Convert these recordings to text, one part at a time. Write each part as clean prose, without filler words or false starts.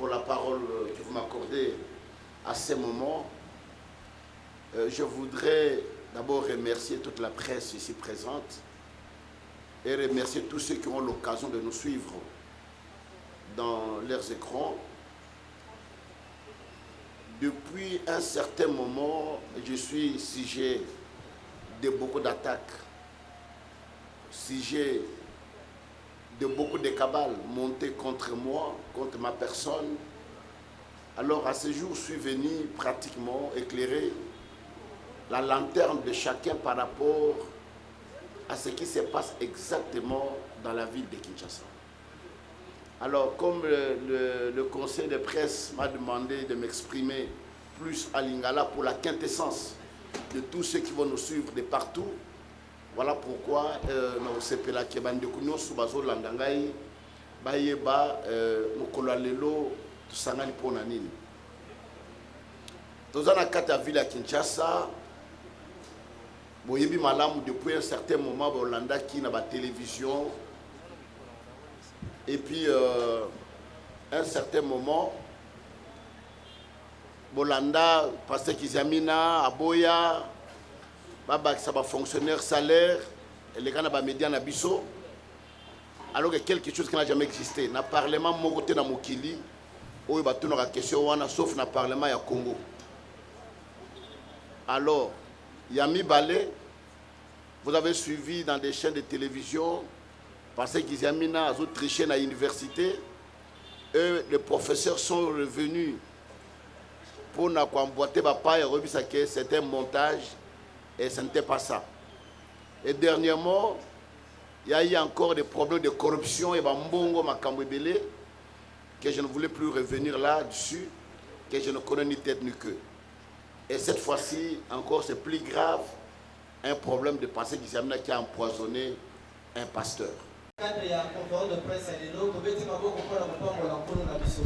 pour la parole que vous m'accordez à ce moment. Je voudrais d'abord remercier toute la presse ici présente et remercier tous ceux qui ont l'occasion de nous suivre dans leurs écrans. Depuis un certain moment, je suis sujet de beaucoup d'attaques, sujet de beaucoup de cabales montées contre moi, contre ma personne. Alors à ce jour, je suis venu pratiquement éclairer la lanterne de chacun par rapport à ce qui se passe exactement dans la ville de Kinshasa. Alors, comme le conseil de presse m'a demandé de m'exprimer plus à Lingala pour la quintessence de tous ceux qui vont nous suivre de partout, voilà pourquoi nous sepela ke bandeko nyonso bazolanda ngai bayeba mokolo lelo tosangani mpona nini. Toza na kati ya ville ya Kinshasa, boyebi malamu depuis un certain moment bolandaki na ba télévision. Et puis, un certain moment, Bolanda, Pasteur Kizamina, Aboya, Baba qui va fonctionnaire salaire, et les gars na médias na biso, alors que quelque chose qui n'a jamais existé. Na parlement mokote na mokili, où il va tourner la question wana, sauf na parlement ya Congo. Alors, Yami Balé, vous avez suivi dans des chaînes de télévision. Parce qu'ils ont triché à l'université, les professeurs sont revenus pour nous emboîter papa et revisser que c'était un montage et ce n'était pas ça. Et dernièrement, il y a eu encore des problèmes de corruption et bambongo makambwebele que je ne voulais plus revenir là-dessus, que je ne connais ni tête ni queue. Et cette fois-ci, encore, c'est plus grave, un problème de passé qui a empoisonné un pasteur. Cadre ya conférence de presse à l'élo, tobeti maboko pour la mpango la mpono na biso.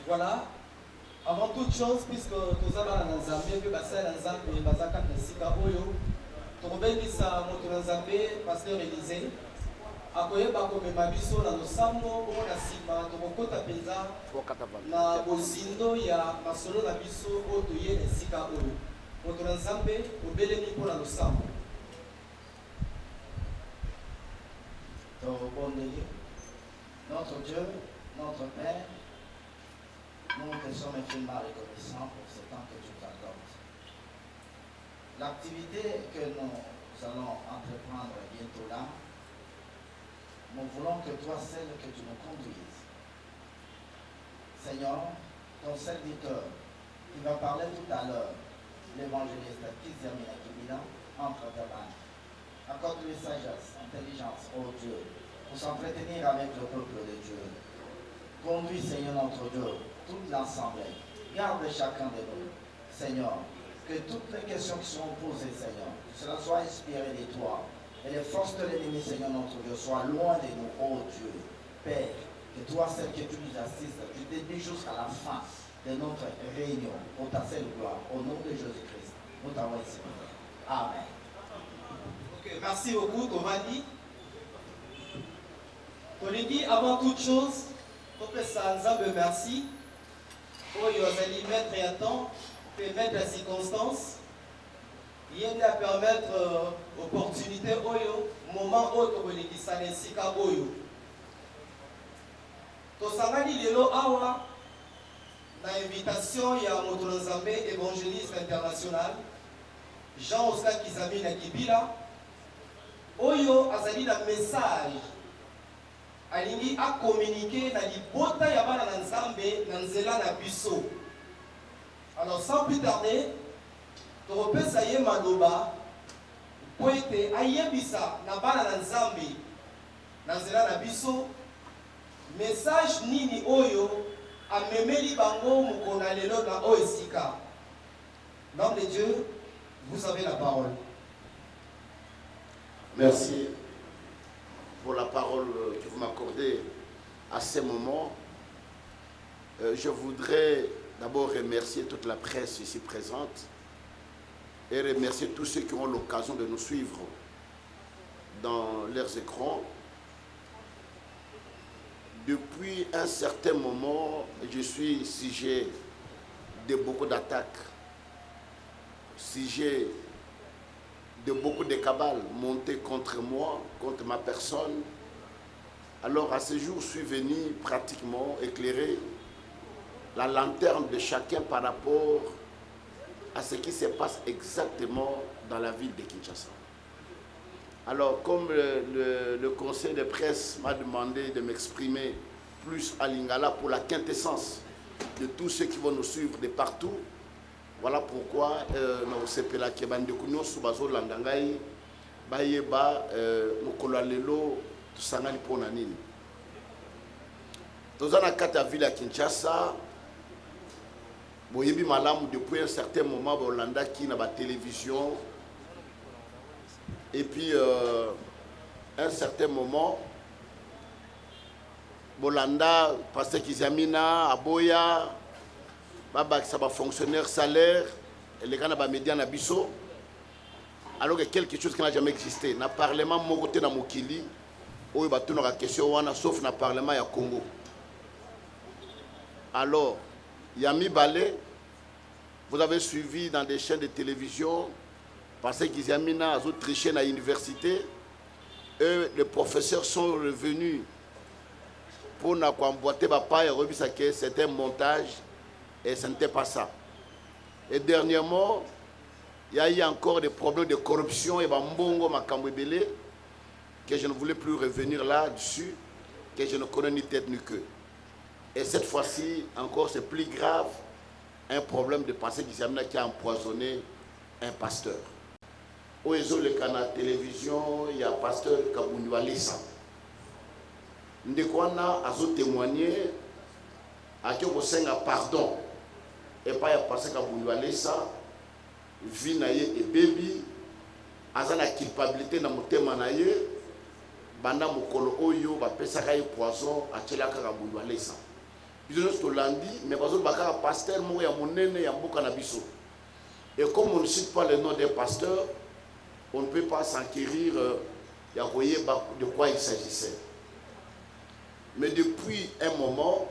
Voilà, avant toute chose, puisque tozala na Nzambe, pe basala na Nzambe bazaka na sika oyo, tobebisa moto na Nzambe, pasteur Élisée, akoyeba komema biso na losambo bongo na sima tokokota penza na bozindo ya masolo na biso oyo toye na sika oyo. Moto na Nzambe obelemi mpona losambo. Notre Dieu, notre Père, nous te sommes infiniment reconnaissants pour ce temps que tu nous accordes. L'activité que nous allons entreprendre bientôt là, nous voulons que toi, celle que tu nous conduises. Seigneur, ton serviteur qui va parler tout à l'heure, l'évangéliste Kizamina Kibina, entre tes mains. Accorde-lui sagesse, intelligence, oh Dieu, pour s'entretenir avec le peuple de Dieu. Conduis, Seigneur notre Dieu, toute l'assemblée. Garde chacun de nous, Seigneur, que toutes les questions qui sont posées, Seigneur, que cela soit inspiré de toi. Et les forces de l'ennemi, Seigneur notre Dieu, soient loin de nous, oh Dieu. Père, que toi, celle que tu nous assistes, du début jusqu'à la fin de notre réunion, pour ta seule gloire, au nom de Jésus-Christ, nous t'avons ici. Amen. Merci beaucoup, Tomani. On dit avant toute chose, merci. Oyo azali mettre à temps, permettre la circonstance. Il y a à permettre opportunité oyo, moment autre pour les sika oyo. Tosangani lelo awa na invitation ya moto Nzambe évangéliste international Jean-Oscar Kizamina Kibila. Oyo azali na message alingi a communiquer na libota ya bana na Nzambe na nzela na biso. Alors sans plus tarder, topesa ye maloba po ete ayebisa na bana na Nzambe na nzela na biso message nini oyo amemeli bango mokona lelo na oyo esika. Nom de Dieu, vous avez la parole. Merci pour la parole que vous m'accordez à ce moment. Je voudrais d'abord remercier toute la presse ici présente et remercier tous ceux qui ont l'occasion de nous suivre dans leurs écrans. Depuis un certain moment, je suis sujet de beaucoup d'attaques, sujet de beaucoup de cabales montées contre moi, contre ma personne. Alors à ce jour, je suis venu pratiquement éclairer la lanterne de chacun par rapport à ce qui se passe exactement dans la ville de Kinshasa. Alors, comme le conseil de presse m'a demandé de m'exprimer plus à Lingala pour la quintessence de tous ceux qui vont nous suivre de partout, voilà pourquoi nous sepela kebande kunyo subazo landangai bayeba mokolo lelo tusangani pona nini. Tozana kata ville à Kinshasa, boyebi malamu depuis un certain moment bolanda qui na ba télévision. Et puis, un certain moment, Bolanda, Pasteur Kizamina, Aboya, Baba, ça va fonctionnaire salaire, et les gars na médias na biso, alors que quelque chose qui n'a jamais existé. Na parlement mogoté na mokili, où il va tourner la question wana, sauf na parlement ya Congo. Alors, Yami Balé, vous avez suivi dans des chaînes de télévision. Parce qu'ils ont triché à l'université, les professeurs sont revenus pour nous emboîter papa et remis que c'était un montage et ce n'était pas ça. Et dernièrement, il y a eu encore des problèmes de corruption et Bambongo Makambwebele que je ne voulais plus revenir là-dessus, que je ne connais ni tête ni queue. Et cette fois-ci, encore c'est plus grave, un problème de passé qui a empoisonné un pasteur. Au la télévision, il y a pasteur Kabundu Alissa. Ndekwana a témoigné à qui on a pardon. Et pas il pasteur Kabundu Alissa, Vinaye et Baby, a la culpabilité dans mon thème naye, banda mokolo oyo ba pesaka y poison à Tchelaka Kabundu Alissa. Ils ont lundi, mais bazol baka pasteur mo ya monene ya mboka na biso. Et comme on ne cite pas le nom des pasteurs, on ne peut pas s'enquérir de quoi il s'agissait. Mais depuis un moment,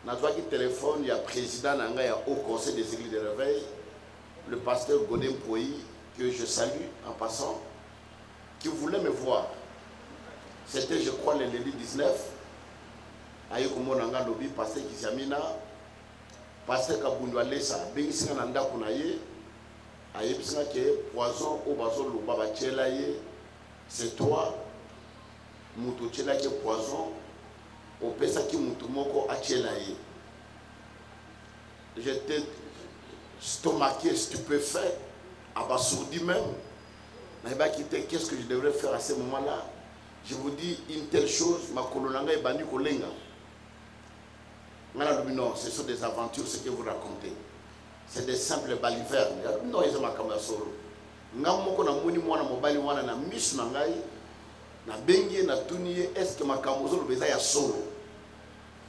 il téléphone, il y a le président, il y a au conseil des églises de réveil, le pasteur Godin Poyi, que je salue en passant, qui voulait me voir. C'était, je crois, le lundi 19, à Yokomo Nanga Lobi, pasteur Kizamina, pasteur Kabundu Alessa, Bengisina Nanda Kunaye, ayebisanga ke poison au bazo loba ba tchela ye c'est toi mutu tchela ke poison au pesa ki mutu moko a tchela ye. J'étais stomaqué, stupéfait, abasourdi même. N'avais quitté, qu'est-ce que je devrais faire à ce moment-là? Je vous dis une telle chose, ma kolonanga est bandit kolenga. Non, ce sont des aventures, ce que vous racontez. C'est des simples balivernes. Non, ils ont ma caméra solo. Ngamoko na moni mwana mobali wana na misu na ngai na bengi na tuniye est-ce que ma caméra beza ya solo.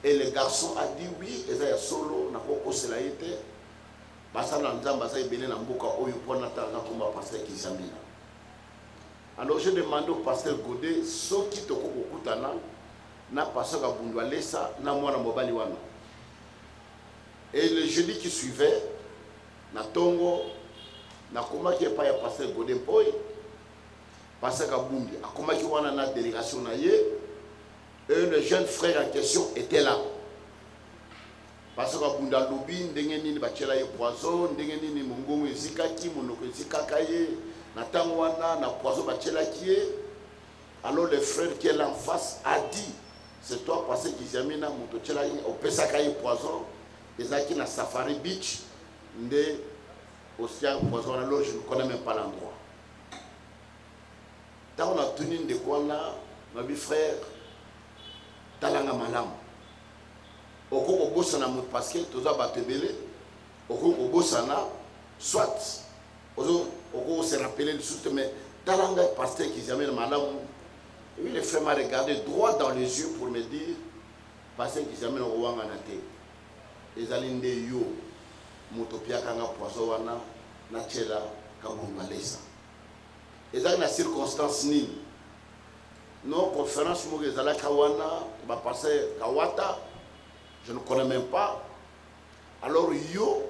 Et le garçon a dit oui, eza ya solo na koko cela était. Basa na nzamba za ebele na mboka oyo pona ta na komba pasteur Kizamina. Alors je demande au pasteur Godé soki toko kokutana na pasteur Kabundu Alessa na mwana mobali wana. Et le jeudi qui suivait, na tongo na komaki pa ya pasteur Godin Poy pasteur Kabundi a komaki wana na délégation na ye et le jeune frère en question était là. Pasteur Kabundi alobi ndenge nini bachela ye poison ndenge nini mongongo ezikaki monoko ezikaka ye na tango wana na poison bachela ki ye. Alors le frère qui est là en face a dit c'est toi pasteur Kizamina moto chela ye au pesaka ye poison ezaki na Safari Beach nde océan poison. Alors je ne connais même pas l'endroit. Tant on a tenu de quoi là, ma frère, talanga malam. Oko bosana mot parce que tous abatebele, oko bosana soit oko se rappeler le soute mais talanga pasteur qui jamais malam. Et le frère m'a regardé droit dans les yeux pour me dire pasteur qui jamais au wanga nate. Ezalinde yo motopia kanga poison wana na tchela Kabundu Alessa. Ezali na circonstance nini Non, conférence Mogezala Kawana, va passer Kawata, je ne connais même pas. Alors yo,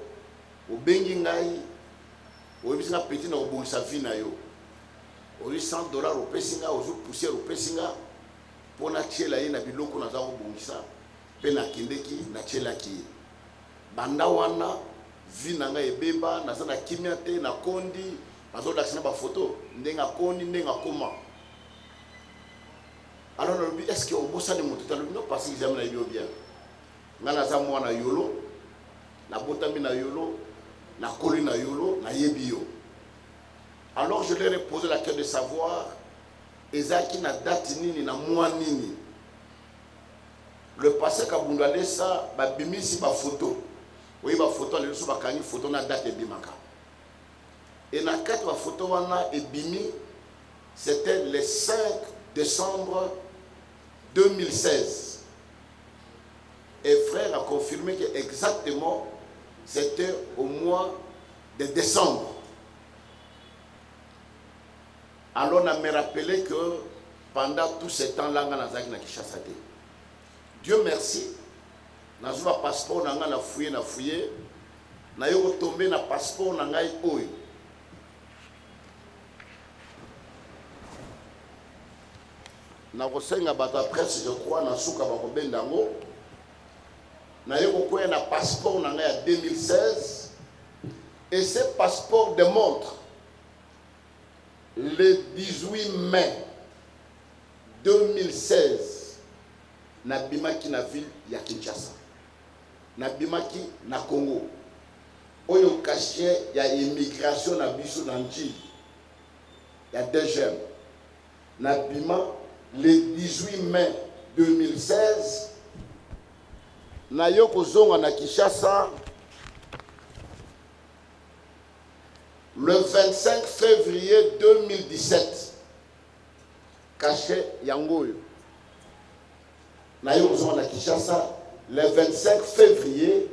au Bengingai, au Bisinga Petit na au Bonsafina yo. Au $100 au Pessinga, au poussière au Pessinga, pour na tchela na biloko na za au Bongisa, pe na kindeki na tchela ki. Banda wana, vi na nga ebeba, na za na kimiate, na kondi, nazo dakina ba photo, ndenga kondi, ndenga koma. Alors, est-ce que au bout de mon total, non, parce qu'ils aiment la bien. Nana Zamwa na yolo, na botami na yolo, na koli na yolo, na yebio. Alors, je leur ai posé la question de savoir, ezaki na date nini, na mois nini. Le passé kabundale ça, ba bimisi ba photo. Oui, ba photo, les gens ba kani photo na date bimaka. Et na quatre ba photo wana et bimi, c'était le 5 décembre 2016. Et frère a confirmé que exactement c'était au mois de décembre. Alors on a me rappelé que pendant tout ce temps-là, on a Kinshasa. Dieu merci, on a un passeport, on a fouillé, on a tombé dans passeport, on a eu. Na kosenga bato presse je crois na suka ba ko bendango na yoko ko na passeport na nga 2016 et ce passeport démontre le 18 mai 2016 na bimaki na ville ya Kinshasa na bimaki na Congo oyo cachet ya immigration na biso na njili ya DGM na bima le 18 mai 2016, na yoko zonga na Kinshasa le 25 février 2017. Cachet Yangoyo. Na yoko zonga na Kinshasa le 25 février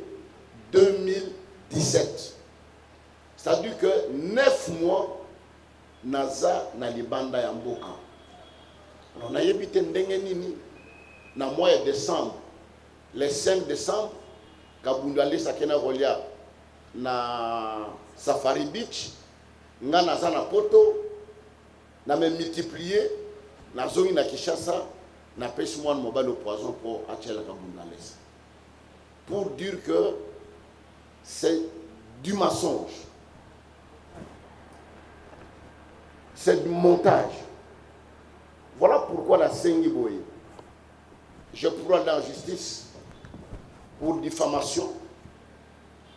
2017. C'est-à-dire que 9 mois naza na libanda ya mboka. On a évité ndengenini na mois de décembre, le 5 décembre, Kabundale Sakena Rolia na Safari Beach, nga naza na poto, na me multiplié, na zoni na Kinshasa, na pêche moi mobile au poison pour attirer la Kabundale. Pour dire que c'est du mensonge, c'est du montage. Voilà pourquoi la Sengiboye, je pourrais aller en justice pour diffamation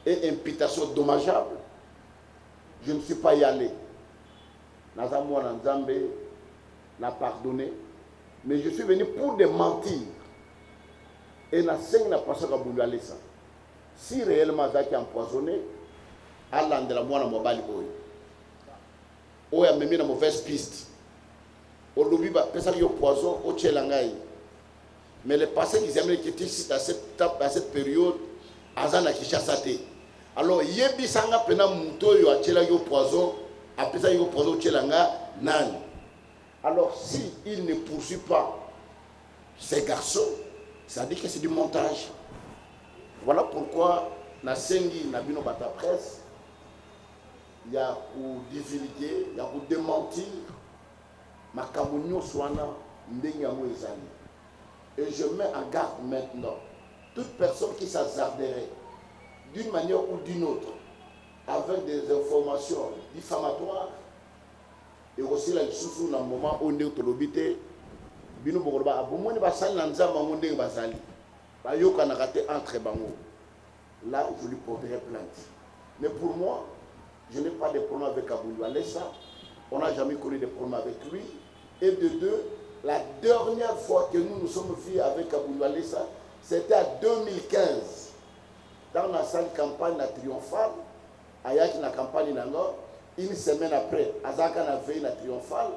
et imputation dommageable. Je ne suis pas y allé. Nazamou Nzambe n'a pardonné, mais je suis venu pour des mentir. Et la Sengi n'a pas ça qu'à Bouloualé ça. Si réellement Zaki est empoisonné, Allah de la moine mobile boy. Ou a même une mauvaise piste. Au lobby, personne n'a poison au Tchelangaï. Mais les passés qui aiment quitter ici à cette période, Azana Kinshasa. Alors, Yebi Sanga Pena Mouto yo a Tchelangaï poison, après ça, yo poison Tchelanga, nan. Alors, si il ne poursuit pas ces garçons, ça dit que c'est du montage. Voilà pourquoi, na Sengi, na Bino Bata Presse, il y a pour divulguer, il y a pour démentir. Et je mets en garde maintenant toute personne qui s'hasarderait d'une manière ou d'une autre avec des informations diffamatoires et aussi la sous dans le moment où on est autolobité bino bokoroba abomoni basali na nzamba monde basali bayoka na raté entre bango. Là je lui porterai plainte. Mais pour moi, je n'ai pas de problème avec Aboulou Alessa. On n'a jamais connu de problème avec lui. Et de deux, la dernière fois que nous nous sommes vus avec Aboulou Alessa, c'était en 2015. Dans la salle campagne triomphale, Ayaki na campagne nango, une semaine après, Azaka na veille na triomphale,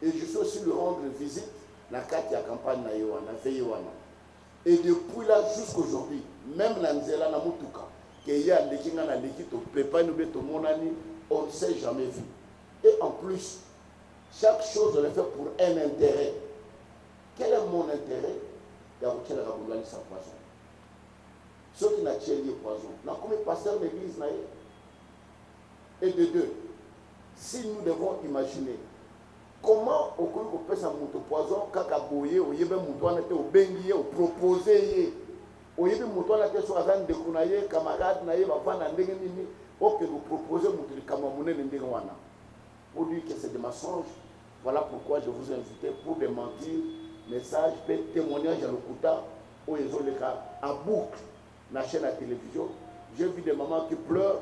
et je suis aussi le rendre visite na Katia campagne na Yowana, veille Yowana. Et depuis là jusqu'aujourd'hui, même na Nzela na Mutuka, qu'il y a des gens na l'équipe, on ne s'est jamais vu. Et en plus, chaque chose on le fait pour un intérêt. Quel est mon intérêt d'avoir sa poison? Ceux qui n'ont tiré poison. N'a comme pasteur de l'église. Et de deux, si nous devons imaginer comment on peut faire un poison, quand on a proposé, on a des camarades, pour nous proposer pour dire que c'est des mensonges. Voilà pourquoi je vous ai invité pour démentir messages, témoignages à l'Okuta, où ils ont les cas à boucle dans la chaîne à la télévision. J'ai vu des mamans qui pleurent,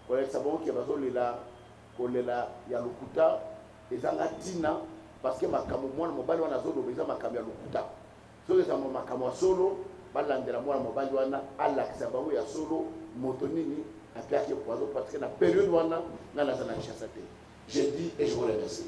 quand elles savent qu'il y a l'Okuta, ils ont la tina, parce que ma camoufle, mon ballon a zone, ils ont ma caméra l'Okuta. So les amants ma camoufle solo, balandera moi mon ballon à l'axabao ya solo, motonini, à piaquer poison, parce que la période où on a la chasse. Je dis et je vous remercie.